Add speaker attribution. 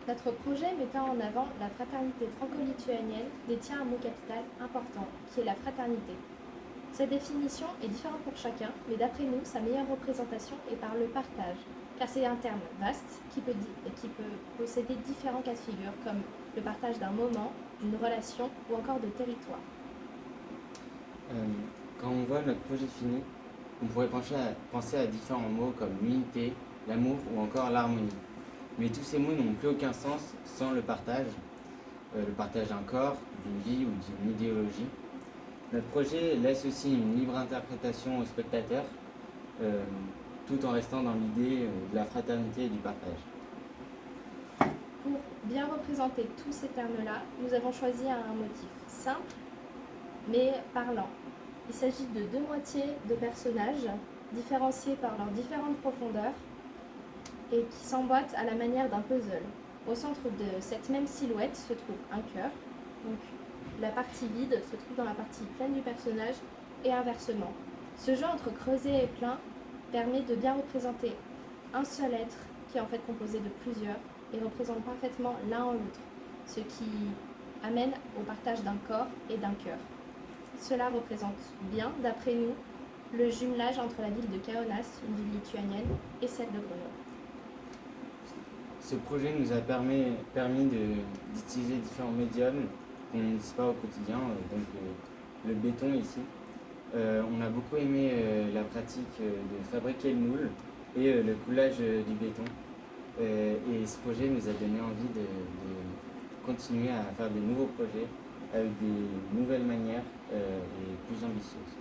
Speaker 1: Notre projet mettant en avant la fraternité franco-lituanienne détient un mot capital important, qui est la fraternité. Cette définition est différente pour chacun, mais d'après nous, sa meilleure représentation est par le partage, car c'est un terme vaste qui peut posséder différents cas de figure, comme le partage d'un moment, d'une relation ou encore de territoire.
Speaker 2: Quand on voit notre projet fini, on pourrait penser à différents mots comme l'unité, l'amour ou encore l'harmonie. Mais tous ces mots n'ont plus aucun sens sans le partage d'un corps, d'une vie ou d'une idéologie. Notre projet laisse aussi une libre interprétation aux spectateurs, tout en restant dans l'idée de la fraternité et du partage.
Speaker 1: Pour bien représenter tous ces termes-là, nous avons choisi un motif simple mais parlant. Il s'agit de deux moitiés de personnages, différenciés par leurs différentes profondeurs et qui s'emboîtent à la manière d'un puzzle. Au centre de cette même silhouette se trouve un cœur, donc la partie vide se trouve dans la partie pleine du personnage et inversement. Ce jeu entre creusé et plein permet de bien représenter un seul être qui est en fait composé de plusieurs et représente parfaitement l'un en l'autre, ce qui amène au partage d'un corps et d'un cœur. Cela représente bien, d'après nous, le jumelage entre la ville de Kaunas, une ville lituanienne, et celle de Grenoble.
Speaker 2: Ce projet nous a permis d'utiliser différents médiums qu'on n'utilise pas au quotidien, donc le béton ici. On a beaucoup aimé la pratique de fabriquer le moule et le coulage du béton. Et ce projet nous a donné envie de continuer à faire de nouveaux projets avec des nouvelles manières et plus ambitieuses.